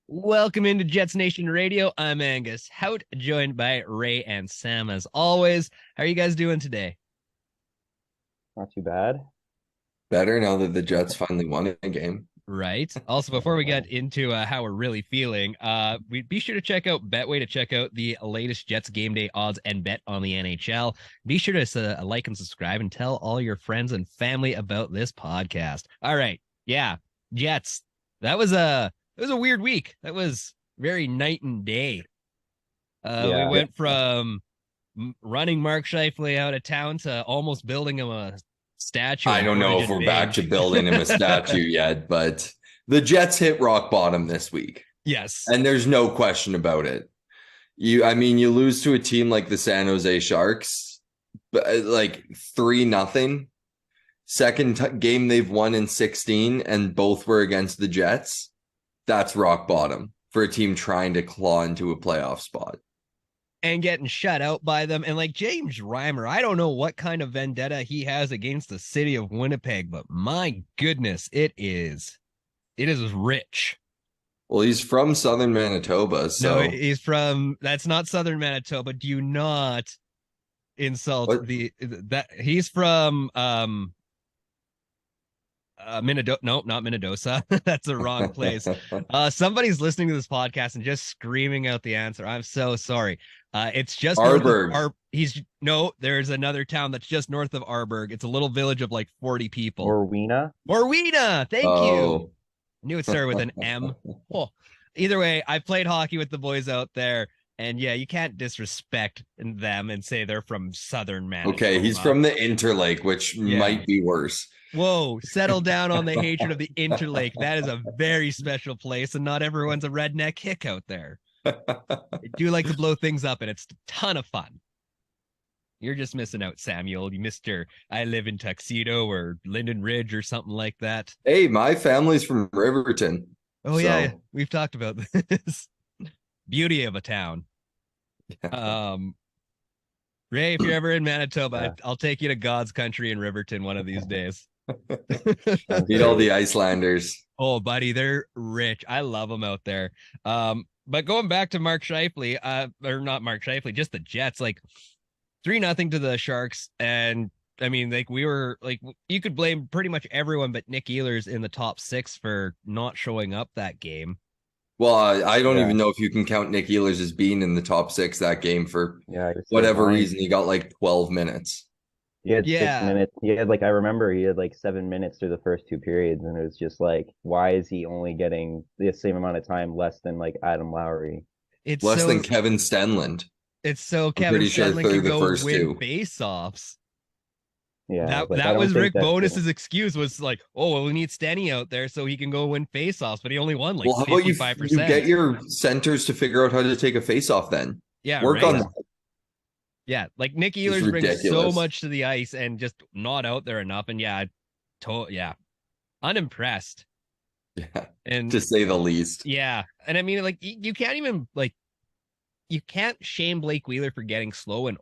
Welcome into Jets Nation Radio. I'm Angus Hout, joined by Ray and Sam as always. How are you guys doing today? Not too bad. Better now that the Jets finally won a game. Right. Also, before we get into how we're really feeling, we be sure to check out Betway to check out the latest Jets game day odds and bet on the NHL. Be sure to like and subscribe and tell all your friends and family about this podcast. All right. Yeah. Jets. That was a weird week. That was very night and day. We Yeah, went from running Mark Scheifele out of town to almost building him a statue I of don't know if Origin we're back to Beige. building him a statue yet, but the Jets hit rock bottom this week, Yes. and there's no question about it. You lose to a team like the San Jose Sharks, but like 3-0. Second game they've won in 16, and both were against the Jets. That's rock bottom for a team trying to claw into a playoff spot. And getting shut out by them. And like James Riemer, I don't know what kind of vendetta he has against the city of Winnipeg, but my goodness, it is rich. Well, he's from Southern Manitoba, No, so that's not Southern Manitoba. Do not insult what? that he's from Minnedosa. No, not Minnedosa. That's the wrong place. Somebody's listening to this podcast and just screaming out the answer. I'm so sorry. It's just north of Arberg. there's another town that's just north of Arberg. It's a little village of like 40 people. Orwena. Morwena, thank you. Oh, I knew it started with an M. Oh. Either way, I played hockey with the boys out there, and yeah, you can't disrespect them and say they're from Southern Manitoba. okay. He's from the Interlake, which Yeah. might be worse. Whoa, settle down on the hatred of the Interlake. That is a very special place, and not everyone's a redneck hick out there. They do like to blow things up, and it's a ton of fun. You're just missing out, Samuel. You missed your I live in Tuxedo or Linden Ridge or something like that. Hey, my family's from Riverton. Oh, So, yeah, we've talked about this. Beauty of a town. Um, Ray, if you're ever in Manitoba, Yeah. I'll take you to God's country in Riverton one of these days. Beat all the Icelanders. Oh, buddy, they're rich. I love them out there. But going back to Mark Scheifele, or not Mark Scheifele, just the Jets, like 3-0 to the Sharks. And I mean, like we were like, you could blame pretty much everyone but Nick Ehlers in the top six for not showing up that game. Well, I don't Yeah. even know if you can count Nick Ehlers as being in the top six that game for Yeah, he was so whatever behind. reason. He got like 12 minutes. He had Yeah. 6 minutes. He had I remember he had like 7 minutes through the first two periods, and it was just like, why is he only getting the same amount of time less than like Adam Lowry? It's Less so than Kevin Stenlund. it's so I'm Kevin pretty sure Stenlund through can the go first win two. face-offs. Yeah, That I that don't was think Rick that's Bonus's excuse was like, oh well, we need Stenny out there so he can go win face-offs, but he only won like Well, how about you 55%. get your centers to figure out how to take a face-off then? Yeah, Work right. on Yeah, like Nick It's Ehlers brings so ridiculous. much to the ice and just not out there enough. And yeah, yeah, unimpressed. yeah, And to say the least. yeah, and I mean, like you can't even like you can't shame Blake Wheeler for getting slow and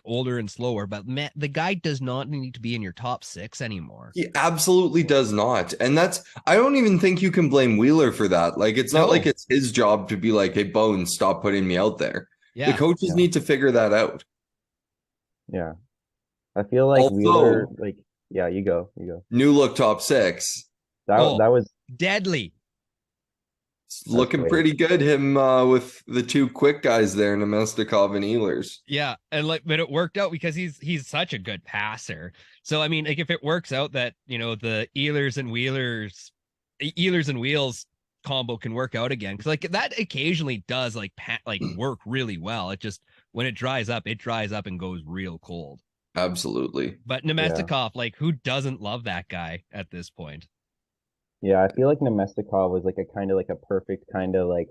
older and slower. But man, the guy does not need to be in your top six anymore. He absolutely does not. And I don't even think you can blame Wheeler for that. Like, it's not No. like it's his job to be like, hey, Bones, stop putting me out there. The Yeah, coaches Yeah. need to figure that out. Yeah. I feel like Also- Wheeler, yeah, you go. New look top six. That Oh. that was deadly. It's looking great. pretty good, him with the two quick guys there, Nemestikov and Ehlers. Yeah, and like, but it worked out because he's such a good passer. So I mean, like, if it works out that the Ehlers and Wheels combo can work out again, because like that occasionally does like work really well. It just when it dries up and goes real cold. Absolutely. But Nemestikov, like, who doesn't love that guy at this point? Yeah, I feel like Nemestikov was like a kind of like a perfect kind of like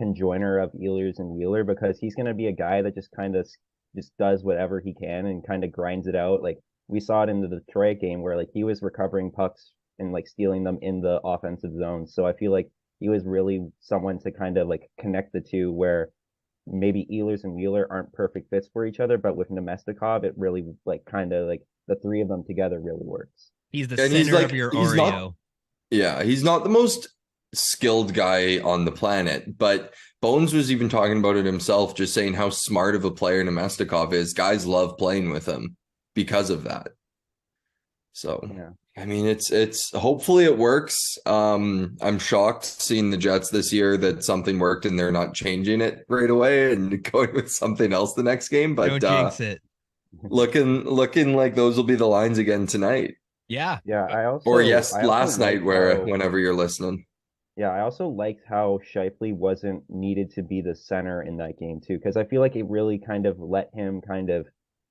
conjoiner of Ehlers and Wheeler, because he's going to be a guy that just kind of just does whatever he can and kind of grinds it out. Like we saw it in the Detroit game where like he was recovering pucks and like stealing them in the offensive zone. So I feel like he was really someone to kind of like connect the two, where maybe Ehlers and Wheeler aren't perfect fits for each other, but with Nemestikov, it really like kind of like the three of them together really works. He's the And he's center like, of your he's Oreo. not, yeah, he's not the most skilled guy on the planet. But Bones was even talking about it himself, just saying how smart of a player Nemestikov is. Guys love playing with him because of that. So, Yeah. I mean, it's hopefully it works. I'm shocked seeing the Jets this year that something worked and they're not changing it right away and going with something else the next game. But Don't jinx it. looking like those will be the lines again tonight. Yeah. Yeah, Or I yes, also last night, like where how whenever you're listening. yeah, I also liked how Scheifele wasn't needed to be the center in that game too, because I feel like it really kind of let him kind of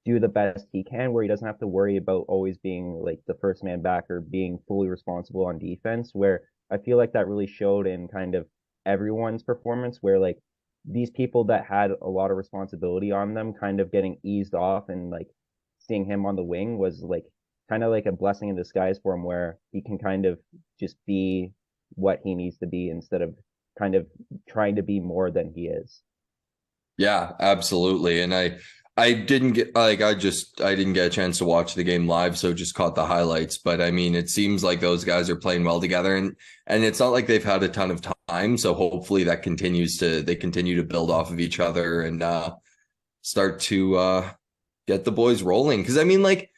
do the best he can, where he doesn't have to worry about always being like the first man back or being fully responsible on defense. Where I feel like that really showed in kind of everyone's performance, where like these people that had a lot of responsibility on them kind of getting eased off, and like seeing him on the wing was like kind of like a blessing in disguise for him, where he can kind of just be what he needs to be instead of kind of trying to be more than he is. Yeah, absolutely. And I didn't get I didn't get a chance to watch the game live, so just caught the highlights. But I mean, it seems like those guys are playing well together, and it's not like they've had a ton of time. So hopefully that they continue to build off of each other and start to get the boys rolling. Because I mean, like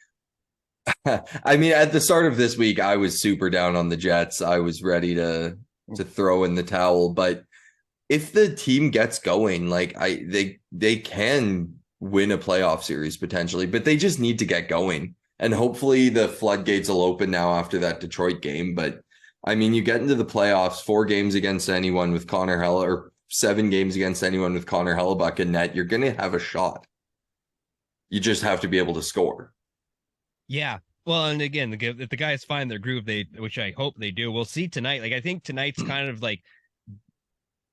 I mean, at the start of this week, I was super down on the Jets. I was ready to throw in the towel, but if the team gets going, like they can win a playoff series potentially, but they just need to get going. And hopefully the floodgates will open now after that Detroit game. But I mean, you get into the playoffs, 4 games against anyone with Connor Hell or 7 games against anyone with Connor Hellebuck in net, you're gonna have a shot. You just have to be able to score. Yeah. Well, and again, if the guys find their groove, which I hope they do, we'll see tonight. Like, I think tonight's kind of like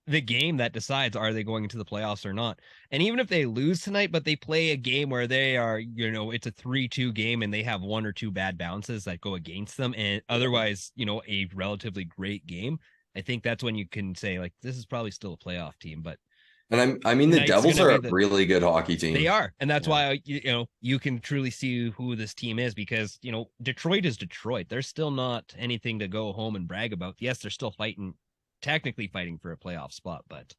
the game that decides are they going into the playoffs or not. And even if they lose tonight, but they play a game where they are, it's a 3-2 game and they have 1 or 2 bad bounces that go against them, and otherwise, a relatively great game, I think that's when you can say, like, this is probably still a playoff team. But I mean, the tonight's Devils gonna are be a really good hockey they team. are, and that's Yeah. why you can truly see who this team is, because Detroit is Detroit. There's still not anything to go home and brag about. Yes, they're still technically fighting for a playoff spot, but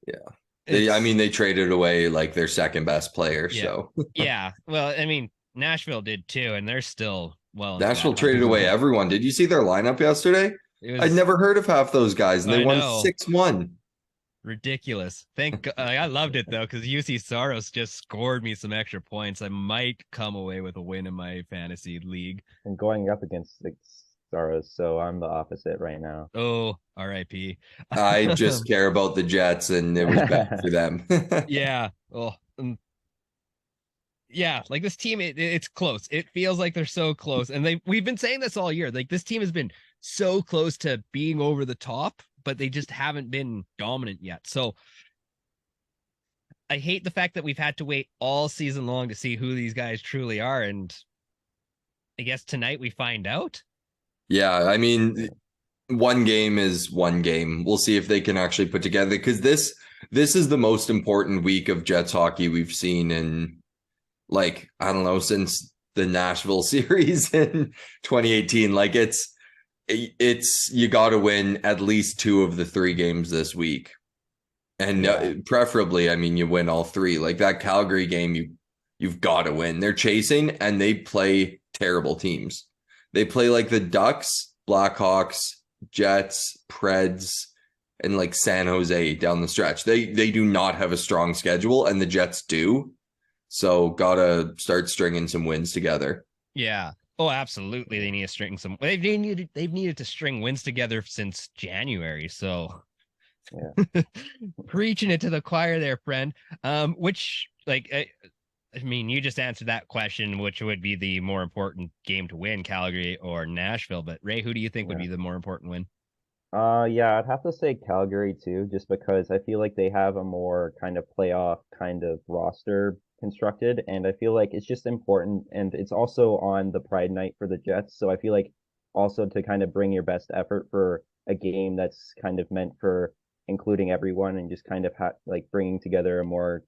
Yeah. I mean, they traded away like their second best player. yeah, So yeah. Well, I mean, Nashville did too, and they're still well into Nashville that hunt. traded away So everyone. Did you see their lineup yesterday? it I'd was, never heard of half those guys, and they I won know, 6-1. ridiculous. I loved it though, because UC Soros just scored me some extra points. I might come away with a win in my fantasy league. And going up against the Stars, so I'm the opposite right now. Oh, RIP. I just care about the Jets, and it was bad for them. Yeah. Well, yeah, like this team, it's close. It feels like they're so close, and we've been saying this all year. Like, this team has been so close to being over the top, but they just haven't been dominant yet. So I hate the fact that we've had to wait all season long to see who these guys truly are, and I guess tonight we find out. Yeah, I mean, one game is one game. We'll see if they can actually put together, because this is the most important week of Jets hockey we've seen in, like, I don't know, since the Nashville series in 2018. Like, it's you got to win at least 2 of the 3 games this week, and Yeah. preferably, I mean, you win all 3. Like that Calgary game, you've got to win. They're chasing, and they play terrible teams. They play like the Ducks, Blackhawks, Jets, Preds, and like San Jose down the stretch. They do not have a strong schedule, and the Jets do. So gotta start stringing some wins together. Yeah. Oh, absolutely. They need to string some. They've needed to string wins together since January. So Yeah. preaching it to the choir there, friend. Which, like, I mean, you just answered that question, which would be the more important game to win, Calgary or Nashville. But Ray, who do you think would Yeah. be the more important win? Yeah, I'd have to say Calgary too, just because I feel like they have a more kind of playoff kind of roster constructed, and I feel like it's just important, and it's also on the Pride night for the Jets, so I feel like also to kind of bring your best effort for a game that's kind of meant for including everyone and just kind of like bringing together a more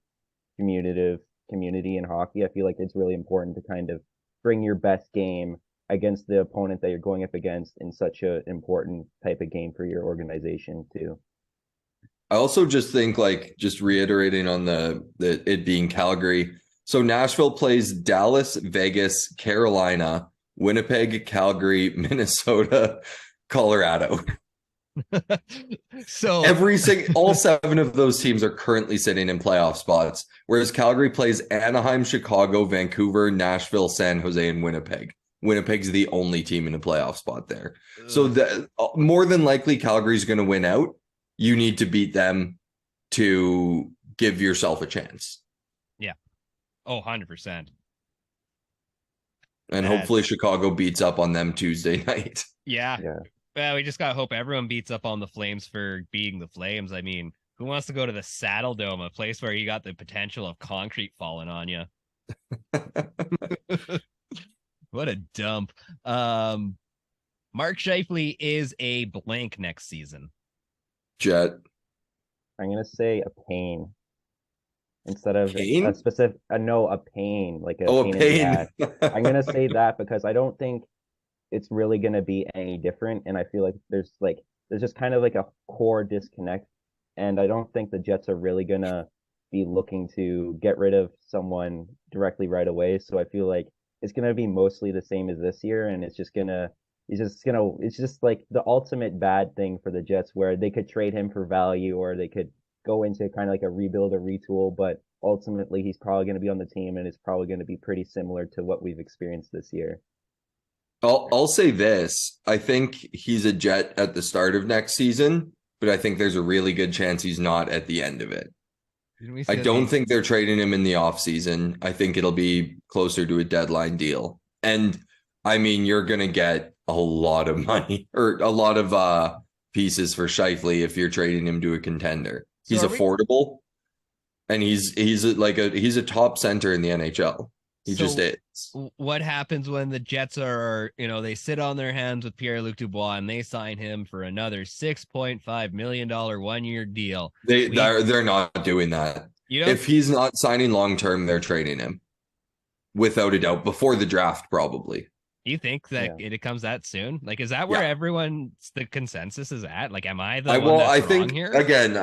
community in hockey. I feel like it's really important to kind of bring your best game against the opponent that you're going up against in such an important type of game for your organization too. I also just think, like, just reiterating on the it being Calgary. So Nashville plays Dallas, Vegas, Carolina, Winnipeg, Calgary, Minnesota, Colorado. So All 7 of those teams are currently sitting in playoff spots, whereas Calgary plays Anaheim, Chicago, Vancouver, Nashville, San Jose, and Winnipeg. Winnipeg's the only team in a playoff spot there. So more than likely Calgary's going to win out. You need to beat them to give yourself a chance. Yeah. Oh, 100%. And hopefully Chicago beats up on them Tuesday night. Yeah. Well, we just got to hope everyone beats up on the Flames for beating the Flames. I mean, who wants to go to the Saddle Dome, a place where you got the potential of concrete falling on you? What a dump. Mark Scheifele is a blank next season. Jet. I'm gonna say a pain instead of Pain? a specific. No, a pain, like a pain. In the ass. I'm gonna say that because I don't think it's really gonna be any different, and I feel like there's just kind of like a core disconnect, and I don't think the Jets are really gonna be looking to get rid of someone directly right away. So I feel like it's gonna be mostly the same as this year, and it's just like the ultimate bad thing for the Jets where they could trade him for value or they could go into kind of like a rebuild or retool, but ultimately he's probably going to be on the team and it's probably going to be pretty similar to what we've experienced this year. I'll say this. I think he's a Jet at the start of next season, but I think there's a really good chance he's not at the end of it. I don't think they're trading him in the offseason. I think it'll be closer to a deadline deal. And I mean, you're going to get a lot of money or a lot of pieces for Scheifele if you're trading him to a contender. He's affordable, and he's a top center in the NHL. He just is. What happens when the Jets are, they sit on their hands with Pierre Luc-Dubois and they sign him for another $6.5 million 1-year deal? They're not doing that. If he's not signing long-term, they're trading him without a doubt before the draft, probably. Do you think that it comes that soon? Like, is that where the consensus is at? Like, am I the one that's wrong here? Again,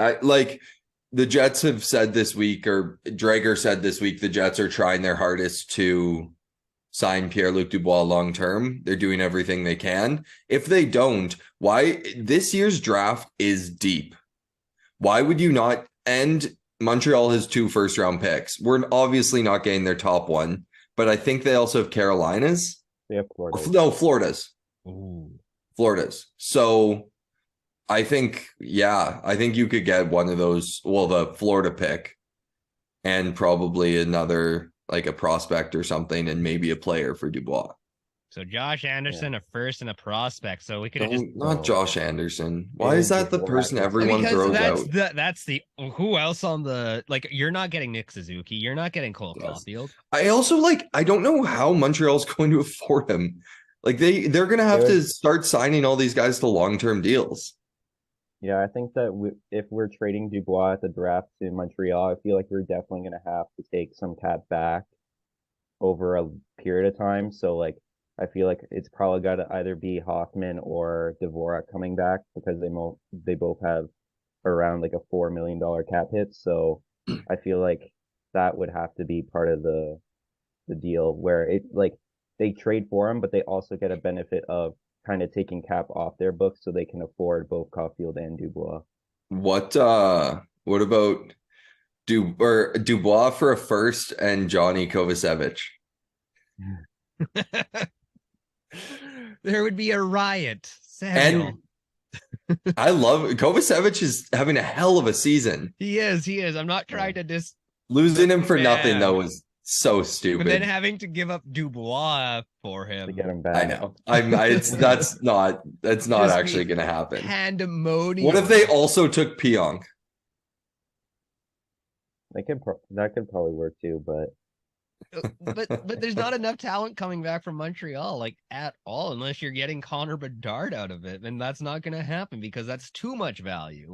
the Jets have said this week, or Drager said this week, the Jets are trying their hardest to sign Pierre-Luc Dubois long-term. They're doing everything they can. If they don't, this year's draft is deep. Why would you not? And Montreal has 2 first-round picks. We're obviously not getting their top one, but I think they also have Carolina's. They have Florida. No, Florida's. Ooh. Florida's. So I think you could get one of those, the Florida pick and probably another, like a prospect or something, and maybe a player for Dubois. So Josh Anderson, a first and a prospect. So we could have not Josh Anderson. Why is that the person everyone throws out? That's who else on the, you're not getting Nick Suzuki. You're not getting Cole Caulfield. I also I don't know how Montreal's going to afford him. Like they're going to have to start signing all these guys to long-term deals. Yeah, I think that if we're trading Dubois at the draft to Montreal, I feel like we're definitely going to have to take some cap back over a period of time. So I feel like it's probably got to either be Hoffman or Dvorak coming back because they both have around like a $4 million cap hit. So I feel like that would have to be part of the deal where they trade for him, but they also get a benefit of kind of taking cap off their books so they can afford both Caulfield and Dubois. What about Dubois for a first and Johnny Kovacevic? There would be a riot. Samuel. And I love Kovacevic is having a hell of a season. He is. I'm not trying to losing him for nothing though was so stupid. But then having to give up Dubois for him to get him back. I know. That's not actually going to happen. Pandemonium. What if they also took Pionk? That could probably work too, but there's not enough talent coming back from Montreal at all unless you're getting Connor Bedard out of it, and that's not going to happen because that's too much value.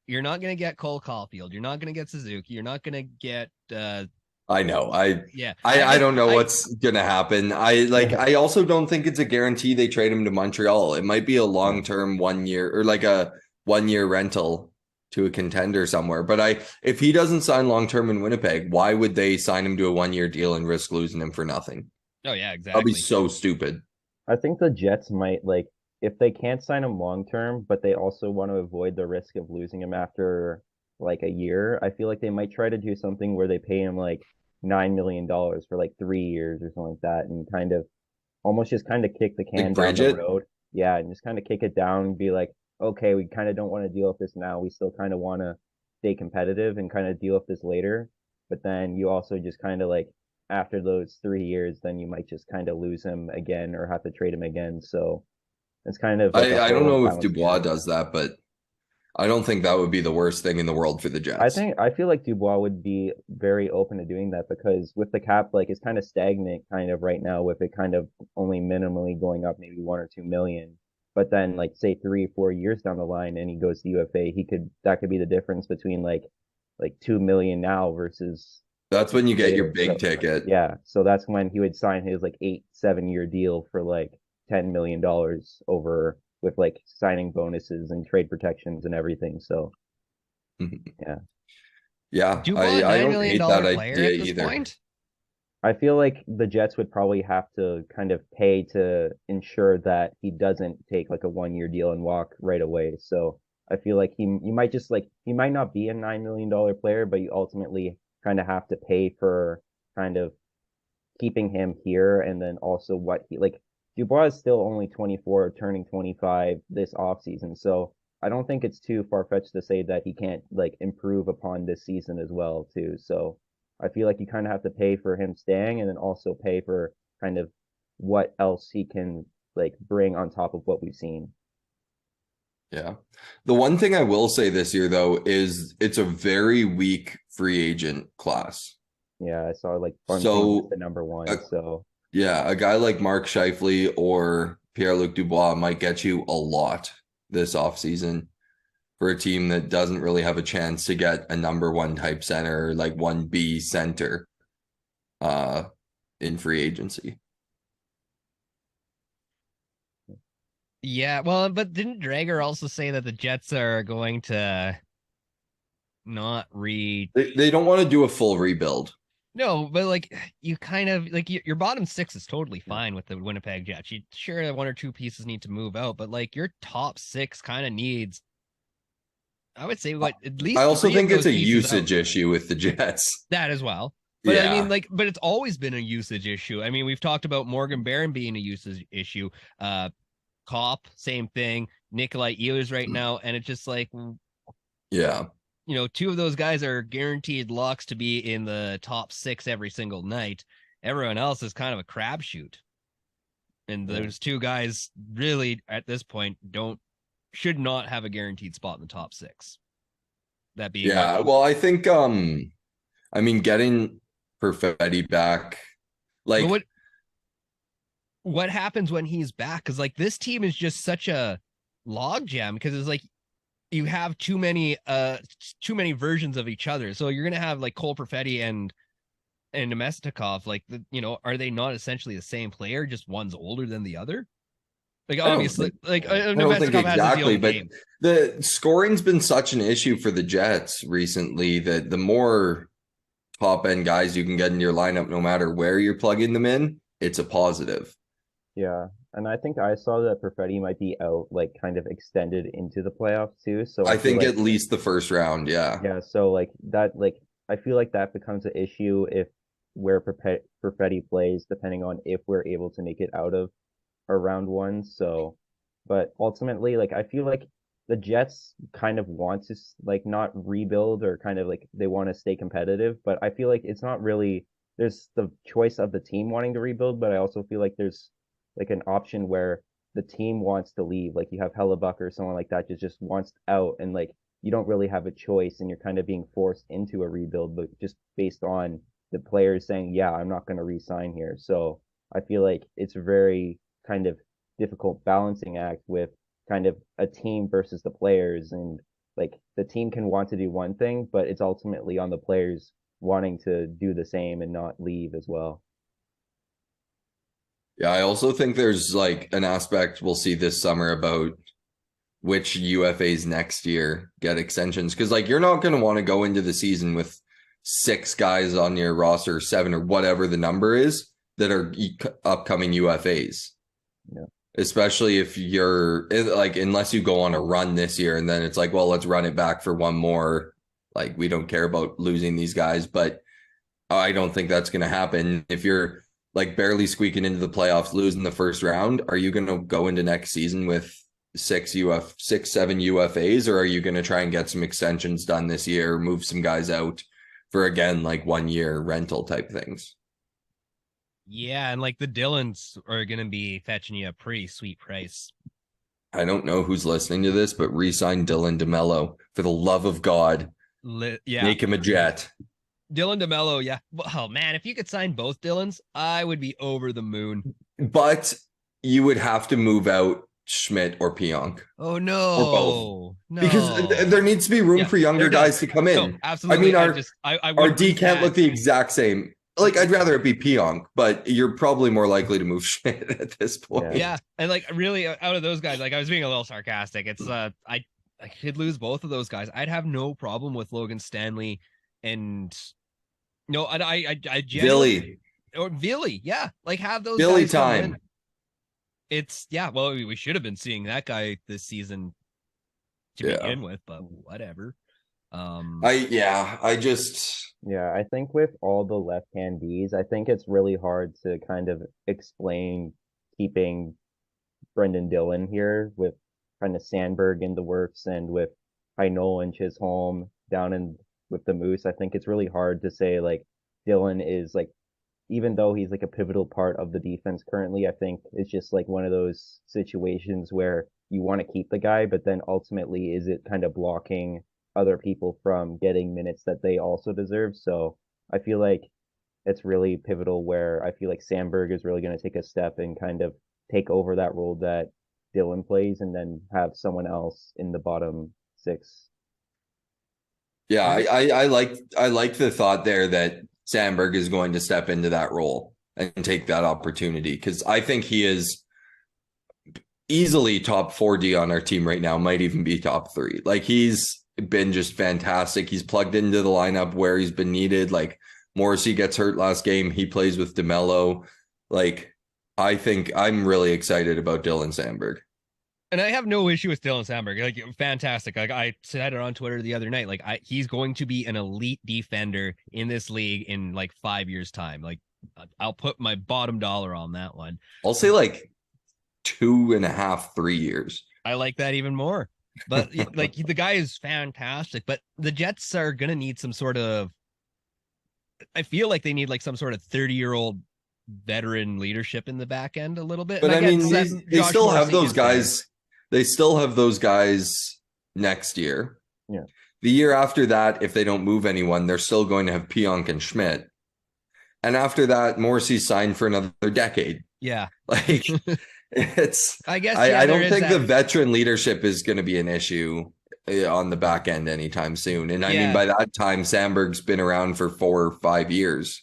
You're not going to get Cole Caulfield, you're not going to get Suzuki, you're not going to get I know. Yeah, I don't know what's gonna happen. I also don't think it's a guarantee they trade him to Montreal. It might be a long-term 1 year or like a 1 year rental to a contender somewhere. But if he doesn't sign long-term in Winnipeg, why would they sign him to a 1 year deal and risk losing him for nothing? Oh yeah, That'll be exactly. so stupid. I think the Jets might like if they can't sign him long term, but they also want to avoid the risk of losing him after like a year. I feel like they might try to do something where they pay him like $9 million for like 3 years or something like that, and kind of almost just kind of kick the Like can down the Bridget, road. Yeah, and just kind of kick it down and be like, okay, we kind of don't want to deal with this now. We still kind of want to stay competitive and kind of deal with this later. But then you also just kind of like after those 3 years, then you might just kind of lose him again or have to trade him again. So it's kind of like a I don't whole know if balancing Dubois act. does that, but I don't think that would be the worst thing in the world for the Jets. I feel like Dubois would be very open to doing that because with the cap, like it's kind of stagnant kind of right now with it kind of only minimally going up maybe 1 or 2 million. But then like say 3 or 4 years down the line and he goes to UFA, that could be the difference between like 2 million now versus That's when you get your later. big So ticket. yeah, so that's when he would sign his like 8, 7 year deal for like $10 million over with like signing bonuses and trade protections and everything. So yeah. Yeah, Dubois, I nine don't million hate dollar that player idea at this either. point. I feel like the Jets would probably have to kind of pay to ensure that he doesn't take like a 1 year deal and walk right away. So I feel like you might just like he might not be a $9 million player, but you ultimately kind of have to pay for kind of keeping him here and then also what he like Dubois is still only 24, turning 25 this offseason. So I don't think it's too far-fetched to say that he can't like improve upon this season as well too. So I feel like you kind of have to pay for him staying and then also pay for kind of what else he can like bring on top of what we've seen. Yeah. The one thing I will say this year though is it's a very weak free agent class. Yeah, I saw like bunting with So the number uh, one. So yeah, a guy like Mark Scheifele or Pierre-Luc Dubois might get you a lot this offseason for a team that doesn't really have a chance to get a number one type center or like 1B center uh in free agency. Yeah, well, but didn't Drager also say that the Jets are going to not re They don't want to do a full rebuild. no, but like you kind of like your bottom six is totally fine with the Winnipeg Jets. You sure one or two pieces need to move out, but like your top six kind of needs, I would say, what at I least also three of think it's those a pieces out. usage issue with the Jets. That as well. But I mean, Yeah. like, but it's always been a usage issue. I mean, we've talked about Morgan Barron being a usage issue. Cop, same thing. Nikolai Ehlers right now, and it's just like, Yeah. two of those guys are guaranteed locks to be in the top six every single night. Everyone else is kind of a crapshoot. And yeah. those two guys really at this point should not have a guaranteed spot in the top six. That being Yeah. Mark. Well, I think I mean getting Perfetti back, But like what happens when he's back? Because like this team is just such a logjam because it's like you have too many versions of each other. So you're gonna have like Cole Perfetti and Nemestikov, like are they not essentially the same player? Just one's older than the other. Like I don't obviously, think like I don't think Nemestikov has his exactly, own but game. the scoring's been such an issue for the Jets recently that the more top end guys you can get in your lineup, no matter where you're plugging them in, it's a positive. Yeah, and I think I saw that Perfetti might be out, like kind of extended into the playoffs too. So I I feel think like, at least the first round, yeah. yeah, so like that, like I feel like that becomes an issue if where Perfetti plays, depending on if we're able to make it out of our round one. So, but ultimately, like I feel like the Jets kind of want to like not rebuild or kind of like they want to stay competitive, but I feel like it's not really there's the choice of the team wanting to rebuild, but I also feel like there's like an option where the team wants to leave. Like you have Hellebuck or someone like that just wants out and like you don't really have a choice and you're kind of being forced into a rebuild, but just based on the players saying, yeah, I'm not going to re-sign here. So I feel like it's very kind of difficult balancing act with kind of a team versus the players and like the team can want to do one thing, but it's ultimately on the players wanting to do the same and not leave as well. Yeah, I also think there's like an aspect we'll see this summer about which UFAs next year get extensions. Because like you're not going to want to go into the season with 6 guys on your roster, 7 or whatever the number is, that are upcoming UFAs. Yeah. Especially if you're like, unless you go on a run this year and then it's like, well, let's run it back for one more. Like, we don't care about losing these guys, but I don't think that's going to happen. If you're like barely squeaking into the playoffs, losing the first round, are you going to go into next season with 7 UFAs, or are you going to try and get some extensions done this year, move some guys out for, again, like 1 year rental type things? Yeah, and like the Dylans are going to be fetching you a pretty sweet price. I don't know who's listening to this, but re-sign Dylan DeMello for the love of God. Yeah, Make him a Jet. Dylan DeMello, yeah. Oh man, if you could sign both Dylans, I would be over the moon. But you would have to move out Schmidt or Pionk. Oh no, or both, no, because there needs to be room for younger guys to come in. No, absolutely. I mean, our D can't look the exact same. Like, I'd rather it be Pionk, but you're probably more likely to move Schmidt at this point. Yeah, and like really, out of those guys, like I was being a little sarcastic. It's I could lose both of those guys. I'd have no problem with Logan Stanley and no, I Billy or Billy, yeah, like have those Billy guys time. It's well, we should have been seeing that guy this season to begin with, but whatever. I think with all the left-hand Ds, I think it's really hard to kind of explain keeping Brendan Dillon here with kind of Sandberg in the works and with Heinola and Chisholm down in with the Moose. I think it's really hard to say like Dillon is like, even though he's like a pivotal part of the defense currently, I think it's just like one of those situations where you want to keep the guy, but then ultimately is it kind of blocking other people from getting minutes that they also deserve? So I feel like it's really pivotal where I feel like Sandberg is really going to take a step and kind of take over that role that Dillon plays and then have someone else in the bottom 6. Yeah, I like the thought there that Sandberg is going to step into that role and take that opportunity, because I think he is easily top 4D on our team right now, might even be top 3. Like, he's been just fantastic. He's plugged into the lineup where he's been needed. Like, Morrissey gets hurt last game, he plays with DeMello. Like, I think I'm really excited about Dylan Sandberg. And I have no issue with Dylan Sandberg. Like, fantastic. Like, I said it on Twitter the other night. Like, he's going to be an elite defender in this league in like 5 years' time. Like, I'll put my bottom dollar on that one. I'll say like 2.5, 3 years. I like that even more. But like, the guy is fantastic. But the Jets are gonna need some sort of. I feel like they need like some sort of 30-year-old veteran leadership in the back end a little bit. But I mean, they still have those guys. There. They still have those guys next year. Yeah. The year after that, if they don't move anyone, they're still going to have Pionk and Schmidt. And after that, Morrissey signed for another decade. Yeah. Like, it's, I guess, I don't think the veteran leadership is going to be an issue on the back end anytime soon. And I mean, by that time, Sandberg's been around for 4 or 5 years,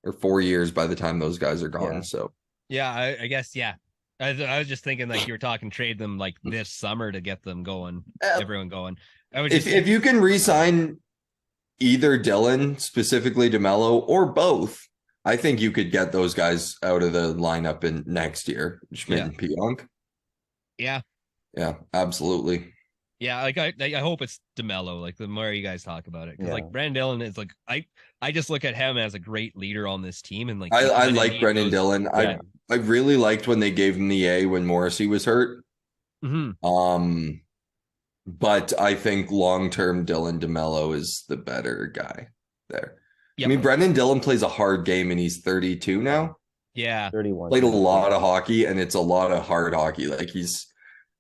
or 4 years by the time those guys are gone. Yeah. So, yeah, I guess, yeah. I was just thinking like you were talking trade them like this summer to get them going, everyone going. If you can re-sign either Dylan, specifically DeMello, or both, I think you could get those guys out of the lineup in next year, Schmidt and Pionk. Yeah. Yeah, absolutely. Yeah, like I hope it's DeMello. Like, the more you guys talk about it, because like Brendan Dillon is like I just look at him as a great leader on this team, and like I like Brendan Dillon. Yeah. I really liked when they gave him the A when Morrissey was hurt. Mm-hmm. But I think long-term Dylan DeMello is the better guy there. Yep. I mean, Brendan Dillon plays a hard game and he's 32 now. Yeah. 31. Played a lot of hockey, and it's a lot of hard hockey. Like, he's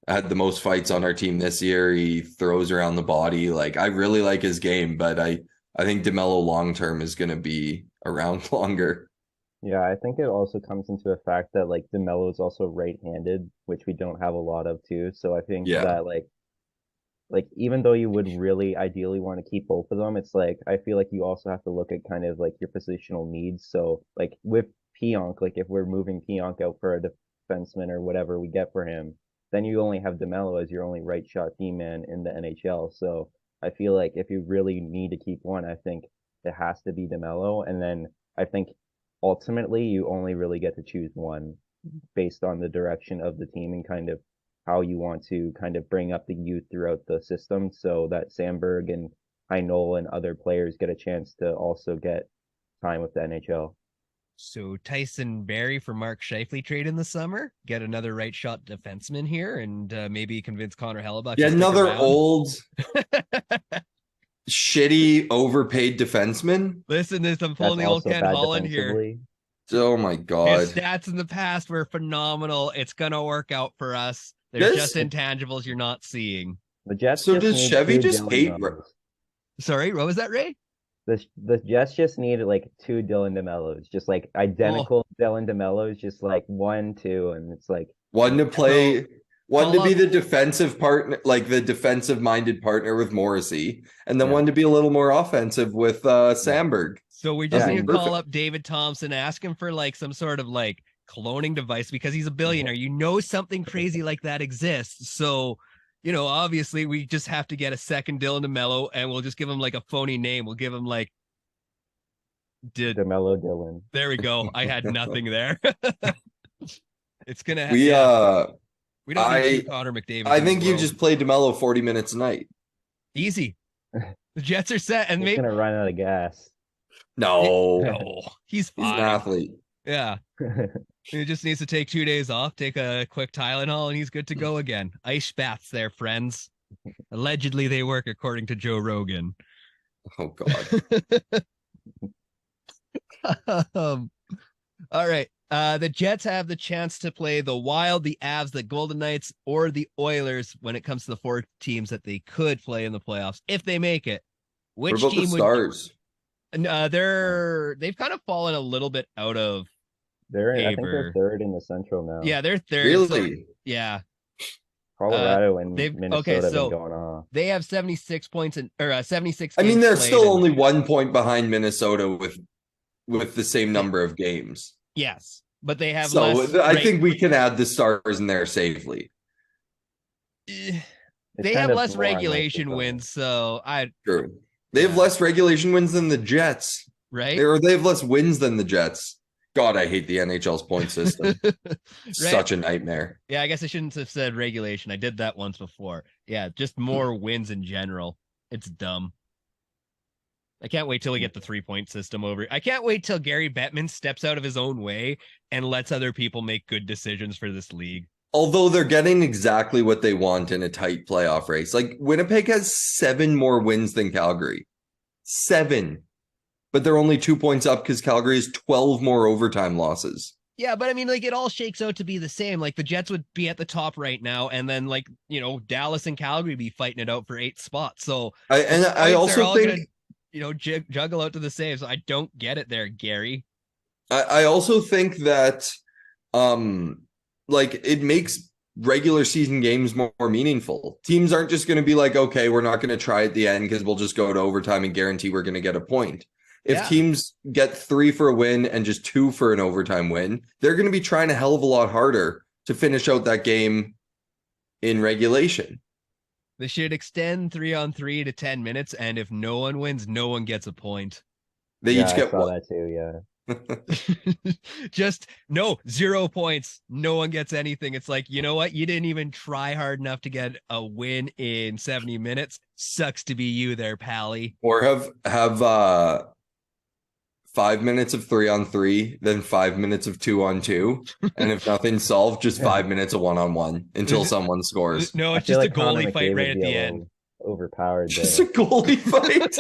had the most fights on our team this year. He throws around the body. Like, I really like his game, but I think DeMello long-term is going to be around longer. Yeah, I think it also comes into the fact that like DeMello is also right-handed, which we don't have a lot of too. So I think that like like even though you would really ideally want to keep both of them, it's like I feel like you also have to look at kind of like your positional needs. So like with Pionk, like if we're moving Pionk out for a defenseman or whatever we get for him, then you only have DeMello as your only right shot D man in the NHL. So I feel like if you really need to keep one, I think it has to be DeMello. And then I think ultimately you only really get to choose one based on the direction of the team and kind of how you want to kind of bring up the youth throughout the system so that Sandberg and Heinola and other players get a chance to also get time with the NHL. So Tyson Barrie for Mark Scheifele trade in the summer, get another right shot defenseman here, and maybe convince Connor Hellebuck. Yeah, another old, shitty, overpaid defenseman. Listen, I'm pulling the old Ken Holland here. Oh my god, his stats in the past were phenomenal. It's gonna work out for us. There's just intangibles you're not seeing. The Jets. So does Chevy just hate? Sorry, what was that, Ray? The Jets just need like 2 Dylan DeMellos, just like identical Dylan DeMellos, just like 1, 2, and it's like one to play, one to be the defensive partner, like the defensive minded partner with Morrissey, and then one to be a little more offensive with Sandberg. So we just need to call up David Thompson, ask him for like some sort of like cloning device because he's a billionaire. You know, something crazy like that exists. So, you know, obviously we just have to get a second Dylan DeMello, and we'll just give him like a phony name. We'll give him like DeMello Dylan. There we go. I had nothing there. It's gonna. We don't need Connor McDavid. I think you just play DeMello 40 minutes a night. Easy. The Jets are set, and maybe gonna run out of gas. No, he's fine. He's an athlete. Yeah. He just needs to take 2 days off, take a quick Tylenol, and he's good to go again. Ice baths there, friends. Allegedly, they work according to Joe Rogan. Oh, God. All right. The Jets have the chance to play the Wild, the Avs, the Golden Knights, or the Oilers when it comes to the 4 teams that they could play in the playoffs if they make it. Which what about team the Stars? They've kind of fallen a little bit out of favor. I think they're third in the Central now. Yeah, they're third. Really? So, yeah. Colorado and Minnesota have been going off. They have 76 points or 76. I mean, they're still only 1 point behind Minnesota with the same number of games. Yes, but they have. I think we can add the Stars in there safely. They have less regulation wins, so True. They have less regulation wins than the Jets, right? They have less wins than the Jets. God, I hate the NHL's point system. Right? Such a nightmare. Yeah, I guess I shouldn't have said regulation. I did that once before. Yeah, just more wins in general. It's dumb. I can't wait till we get the 3-point system over. I can't wait till Gary Bettman steps out of his own way and lets other people make good decisions for this league. Although they're getting exactly what they want in a tight playoff race. Like Winnipeg has 7 more wins than Calgary. 7. But they're only 2 points up because Calgary has 12 more overtime losses. Yeah, but I mean, like, it all shakes out to be the same. Like, the Jets would be at the top right now, and then, like, you know, Dallas and Calgary be fighting it out for 8 spots. So I also think gonna, you know, juggle out to the same. So I don't get it there, Gary. I also think that like it makes regular season games more meaningful. Teams aren't just going to be like, okay, we're not going to try at the end because we'll just go to overtime and guarantee we're going to get a point. If teams get 3 for a win and just 2 for an overtime win, they're going to be trying a hell of a lot harder to finish out that game in regulation. They should extend 3-on-3 to 10 minutes, and if no one wins, no one gets a point. They each get one. That too, yeah. Just 0 points. No one gets anything. It's like, you know what? You didn't even try hard enough to get a win in 70 minutes. Sucks to be you there, Pally. Or have 5 minutes of 3-on-3, then 5 minutes of 2-on-2, and if nothing's solved, just 5 minutes of 1-on-1 until someone scores. No, it's just a goalie fight right at the end. Overpowered. Just a goalie fight.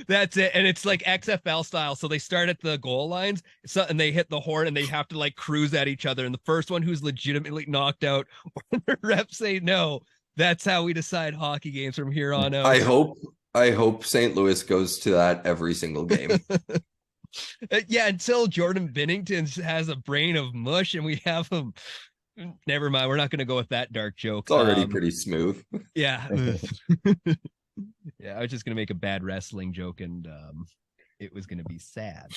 That's it. And it's like XFL style. So they start at the goal lines and they hit the horn and they have to like cruise at each other. And the first one who's legitimately knocked out, or the refs say no. That's how we decide hockey games from here on out. I hope St. Louis goes to that every single game. Yeah, until Jordan Binnington has a brain of mush and we have him Never mind. We're not going to go with that dark joke. It's already pretty smooth. Yeah. Yeah, I was just going to make a bad wrestling joke, and it was going to be sad.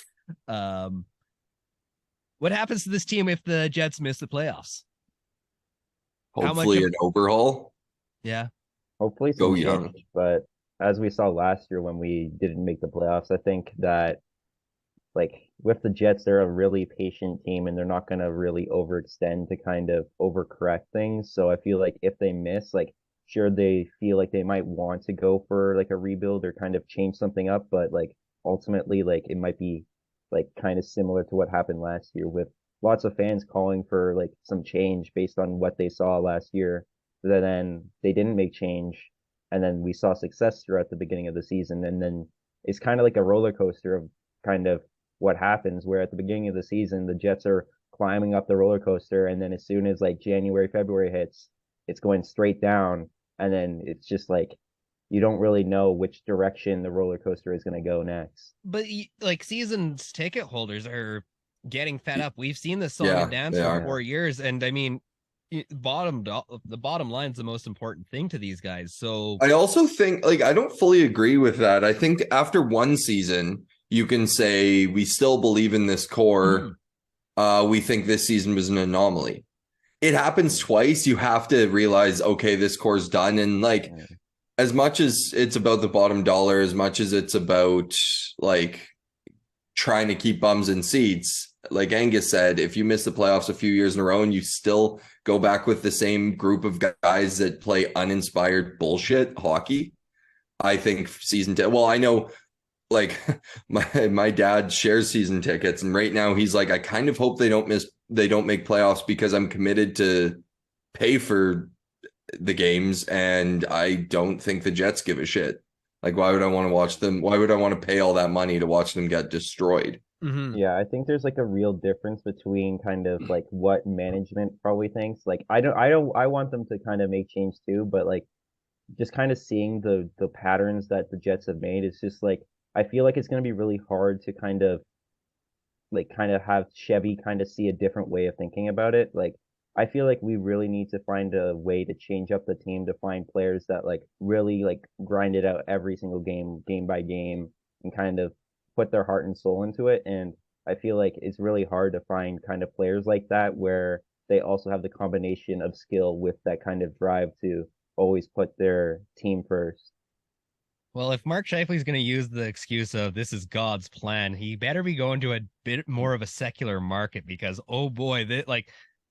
What happens to this team if the Jets miss the playoffs? Hopefully an overhaul. Yeah. Hopefully some change, but as we saw last year when we didn't make the playoffs, I think that like with the Jets, they're a really patient team and they're not going to really overextend to kind of overcorrect things. So I feel like if they miss, like sure they feel like they might want to go for like a rebuild or kind of change something up, but like ultimately like it might be like kind of similar to what happened last year with lots of fans calling for like some change based on what they saw last year. But then they didn't make change, and then we saw success throughout the beginning of the season, and then it's kind of like a roller coaster of kind of what happens where at the beginning of the season the Jets are climbing up the roller coaster, and then as soon as like January, February hits, it's going straight down, and then it's just like you don't really know which direction the roller coaster is going to go next. But like season's ticket holders are getting fed up. We've seen this song and dance for 4 years, and I mean, the bottom line is the most important thing to these guys. So I also think like I don't fully agree with that. I think after one season, you can say we still believe in this core. We think this season was an anomaly. It happens twice. You have to realize, okay, this core's done. And like, as much as it's about the bottom dollar, as much as it's about like trying to keep bums in seats, like Angus said, if you miss the playoffs a few years in a row and you still go back with the same group of guys that play uninspired bullshit hockey, I think well, I know like my dad shares season tickets, and right now he's like, I kind of hope they don't make playoffs because I'm committed to pay for the games, and I don't think the Jets give a shit. Like, why would I want to watch them? Why would I want to pay all that money to watch them get destroyed? Yeah, I think there's like a real difference between kind of like what management probably thinks. Like I want them to kind of make change too, but like just kind of seeing the patterns that the Jets have made, it's just like I feel like it's going to be really hard to kind of have Chevy kind of see a different way of thinking about it. Like I feel like we really need to find a way to change up the team to find players that like really like grind it out every single game by game, and kind of put their heart and soul into it. And I feel like it's really hard to find kind of players like that where they also have the combination of skill with that kind of drive to always put their team first. Well, if Mark Scheifele is going to use the excuse of this is God's plan, he better be going to a bit more of a secular market, because oh boy,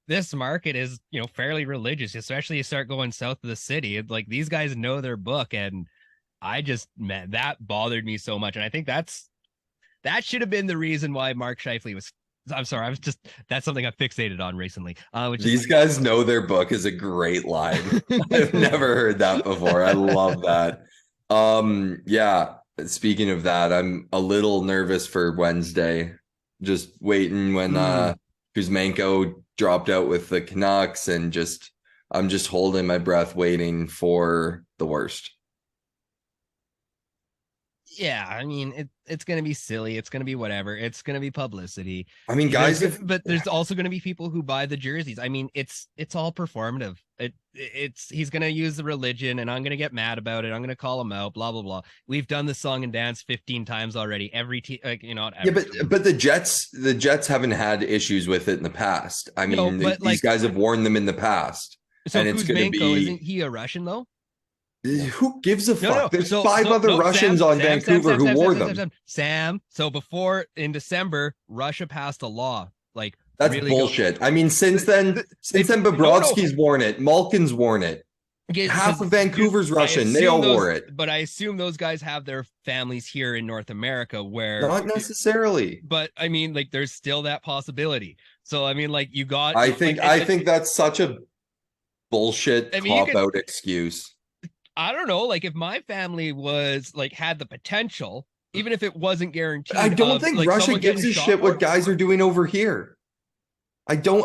this market is, fairly religious, especially you start going south of the city. Like these guys know their book, and man, that bothered me so much. And I think that should have been the reason why Mark Scheifele was. I'm sorry, that's something I fixated on recently. These guys know their book is a great line. I've never heard that before. I love that. Yeah, speaking of that, I'm a little nervous for Wednesday. Just waiting when Kuzmenko dropped out with the Canucks, and I'm just holding my breath waiting for the worst. Yeah, I mean, it's going to be silly. It's going to be whatever. It's going to be publicity. I mean, guys, but there's also going to be people who buy the jerseys. I mean, it's all performative. He's going to use the religion, and I'm going to get mad about it. I'm going to call him out, blah, blah, blah. We've done the song and dance 15 times already. Every team, but the Jets haven't had issues with it in the past. I mean, these guys have worn them in the past. So and it's going to be. Isn't he a Russian though? Who gives a fuck? No. There's five other Russians on Vancouver who wore them. Sam. So before in December, Russia passed a law. Like that's really bullshit. I mean, since then, Bobrovsky's worn it. Malkin's worn it. Half of Vancouver's Russian. They all wore it. But I assume those guys have their families here in North America, where not necessarily. But I mean, like, there's still that possibility. So I mean, like, you got. I think that's such a bullshit cop-out excuse. I don't know, like if my family was like had the potential, even if it wasn't guaranteed. I don't think Russia gives a shit what guys are doing over here. I don't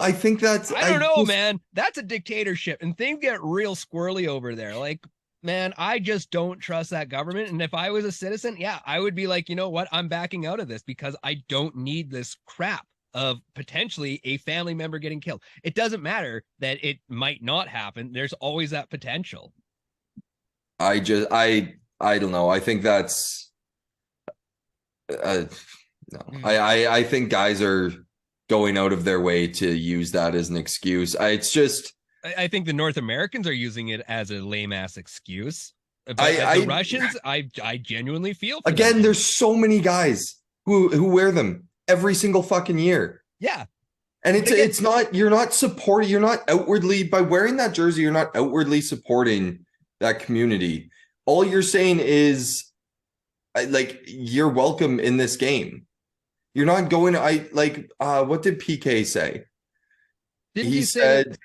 know, man. That's a dictatorship, and things get real squirrely over there. Like, man, I just don't trust that government. And if I was a citizen, yeah, I would be like, you know what? I'm backing out of this because I don't need this crap. of potentially a family member getting killed. It doesn't matter that it might not happen. There's always that potential. I don't know. I think that's no. I think guys are going out of their way to use that as an excuse. It's just I think the North Americans are using it as a lame ass excuse. But the Russians, I genuinely feel for again, them. there's so many guys who wear them every single fucking year. Yeah. And it's not, you're not supporting, you're not outwardly, by wearing that jersey, you're not outwardly supporting that community. All you're saying is like, you're welcome in this game. You're not going, what did PK say? He said,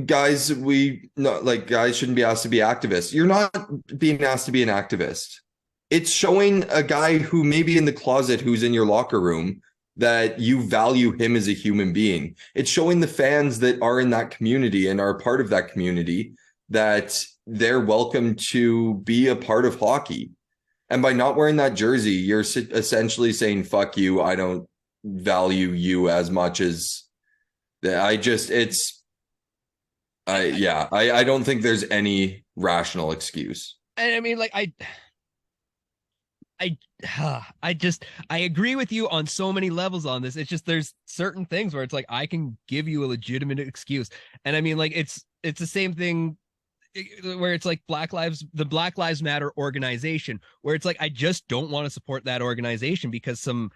guys shouldn't be asked to be activists. You're not being asked to be an activist. It's showing a guy who maybe in the closet, who's in your locker room, that you value him as a human being. It's showing the fans that are in that community and are part of that community that they're welcome to be a part of hockey. And by not wearing that jersey, you're essentially saying, fuck you, I don't value you as much as I don't think there's any rational excuse. And I mean, like, I agree with you on so many levels on this. It's just there's certain things where it's like I can give you a legitimate excuse, and I mean, like, it's the same thing where it's like the Black Lives Matter organization, where it's like I just don't want to support that organization because some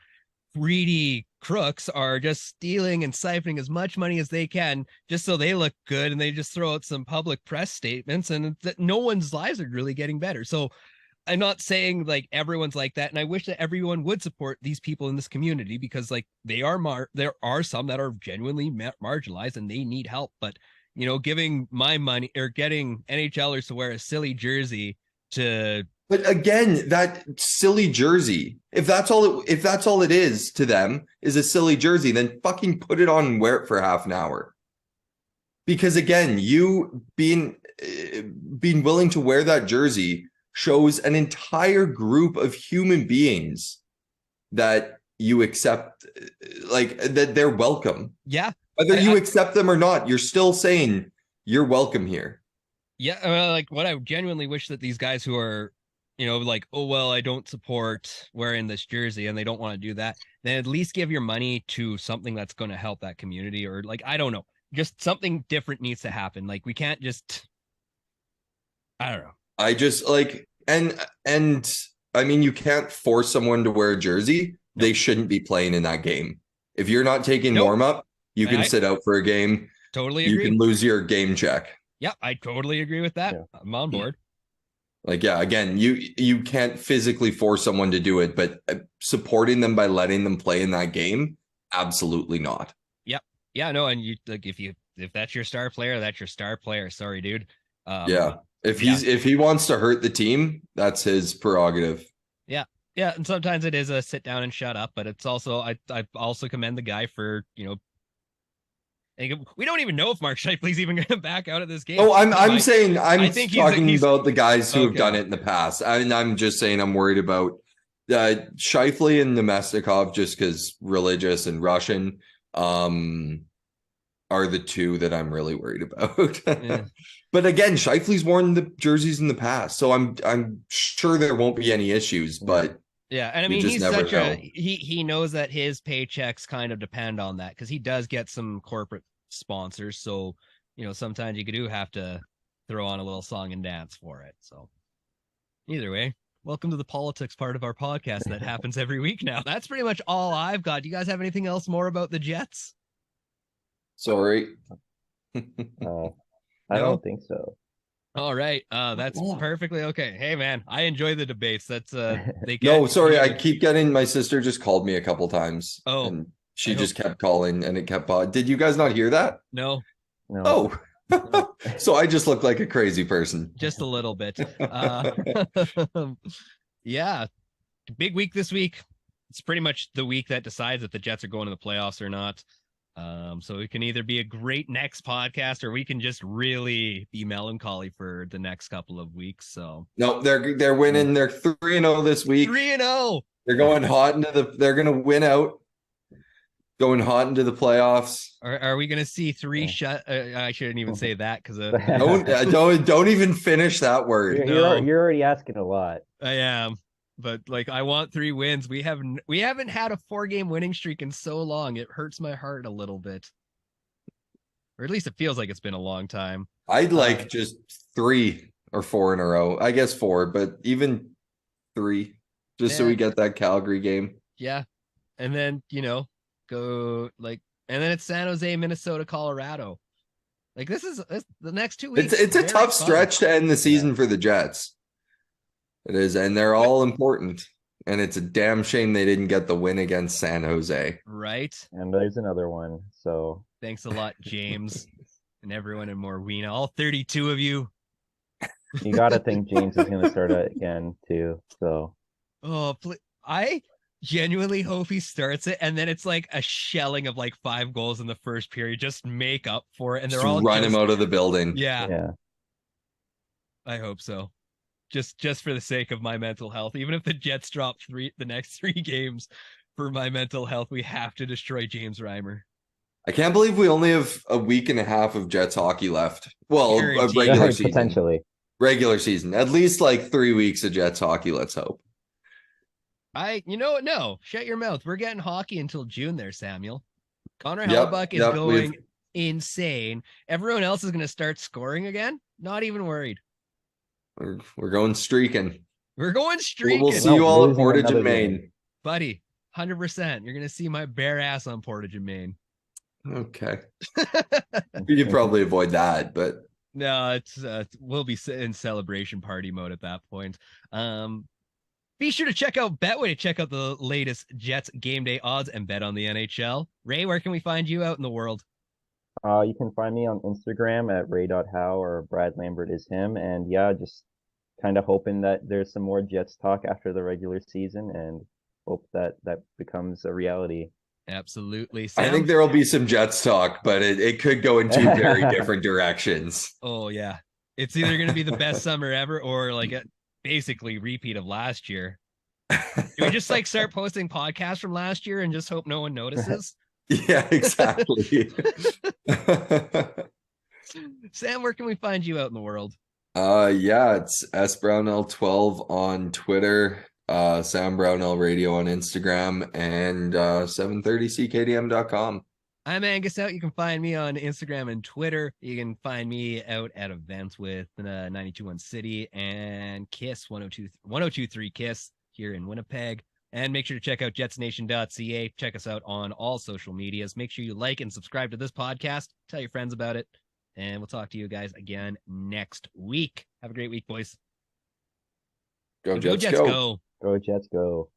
greedy crooks are just stealing and siphoning as much money as they can just so they look good, and they just throw out some public press statements, and that no one's lives are really getting better. So I'm not saying like everyone's like that, and I wish that everyone would support these people in this community because like there are some that are genuinely marginalized and they need help. But you know, giving my money or getting NHLers to wear a silly jersey to. But again, that silly jersey, if that's all it is to them is a silly jersey, then fucking put it on and wear it for half an hour. Because again, you being willing to wear that jersey shows an entire group of human beings that you accept, like that they're welcome. Yeah. Whether you accept them or not, you're still saying you're welcome here. Yeah. Like what I genuinely wish that these guys who are, you know, like, oh, well, I don't support wearing this jersey and they don't want to do that, then at least give your money to something that's going to help that community, or like, I don't know, just something different needs to happen. Like we can't just, I don't know. I just like, and I mean, you can't force someone to wear a jersey. Nope. They shouldn't be playing in that game. If you're not taking warm up, you can sit out for a game. Totally agree. You can lose your game check. Yeah, I totally agree with that. Yeah. I'm on board. Like, yeah, again, you can't physically force someone to do it, but supporting them by letting them play in that game, absolutely not. Yep. Yeah, no, and you like if that's your star player, that's your star player. Sorry, dude. Yeah. If he wants to hurt the team, that's his prerogative. Yeah. Yeah. And sometimes it is a sit down and shut up, but it's also I also commend the guy for, you know, we don't even know if Mark Scheifele's even going to back out of this game. Oh, I'm talking about the guys who have done it in the past. I'm just saying I'm worried about Scheifele and Nemestikov just because religious and Russian are the two that I'm really worried about. Yeah. But again, Scheifele's worn the jerseys in the past, so I'm sure there won't be any issues. But yeah, and I mean, he's such he knows that his paychecks kind of depend on that because he does get some corporate sponsors. So you know, sometimes you do have to throw on a little song and dance for it. So either way, welcome to the politics part of our podcast that happens every week now. That's pretty much all I've got. Do you guys have anything else more about the Jets? Sorry. I don't think so. All right. That's perfectly okay. Hey man, I enjoy the debates. That's sorry, I keep getting, my sister just called me a couple times. Oh. And she just kept calling and it kept did you guys not hear that? No. Oh. So I just look like a crazy person. Just a little bit. Yeah. Big week this week. It's pretty much the week that decides if the Jets are going to the playoffs or not. So it can either be a great next podcast or we can just really be melancholy for the next couple of weeks. So no, they're winning. They're 3-0 this week. 3-0. They're going hot they're gonna win out. Going hot into the playoffs. Are we gonna see three shut? I shouldn't even say that because Don't even finish that word. You're already asking a lot. I am, but like I want 3 wins. We haven't had a 4-game winning streak in so long. It hurts my heart a little bit, or at least it feels like it's been a long time. I'd like just 3 or 4 in a row. I guess 4, but even 3, just so we get that Calgary game. Yeah, and then go like, and then it's San Jose, Minnesota, Colorado. Like this is the next 2 weeks. It's a tough stretch to end the season for the Jets. It is, and they're all important. And it's a damn shame they didn't get the win against San Jose. Right. And there's another one. So thanks a lot, James, and everyone in Morwena, all 32 of you. You got to think James is going to start again too. So I genuinely hope he starts it, and then it's like a shelling of like 5 goals in the first period, just make up for it, and they're all run him out of the building. Yeah. I hope so. Just for the sake of my mental health. Even if the Jets drop the next 3 games, for my mental health, we have to destroy James Riemer. I can't believe we only have a week and a half of Jets hockey left. Well, a regular season. Potentially. Regular season. At least like 3 weeks of Jets hockey, let's hope. No, shut your mouth. We're getting hockey until June there, Samuel. Connor Hellebuyck is going insane. Everyone else is going to start scoring again. Not even worried. We're going streaking. We're going streaking. We'll see you all at Portage and Maine. Buddy, 100%. You're going to see my bare ass on Portage and Maine. Okay. You could probably avoid that, but... No, we'll be in celebration party mode at that point. Be sure to check out Betway to check out the latest Jets game day odds and bet on the NHL. Ray, where can we find you out in the world? You can find me on Instagram at ray.how or Brad Lambert is him. And yeah, just kind of hoping that there's some more Jets talk after the regular season and hope that becomes a reality. Absolutely. I think there will be some Jets talk, but it could go in 2 very different directions. Oh, yeah. It's either going to be the best summer ever or like a basically repeat of last year. Do we just like start posting podcasts from last year and just hope no one notices? Yeah, exactly. Sam, where can we find you out in the world? Yeah, it's sbrownell12 on Twitter, Sam Brownell Radio on Instagram, and 730ckdm.com. I'm Angus out. You can find me on Instagram and Twitter. You can find me out at events with 921 City and Kiss 1023 Kiss here in Winnipeg. And make sure to check out jetsnation.ca. Check us out on all social medias. Make sure you like and subscribe to this podcast. Tell your friends about it. And we'll talk to you guys again next week. Have a great week, boys. Go Jets, go. Go Jets, go.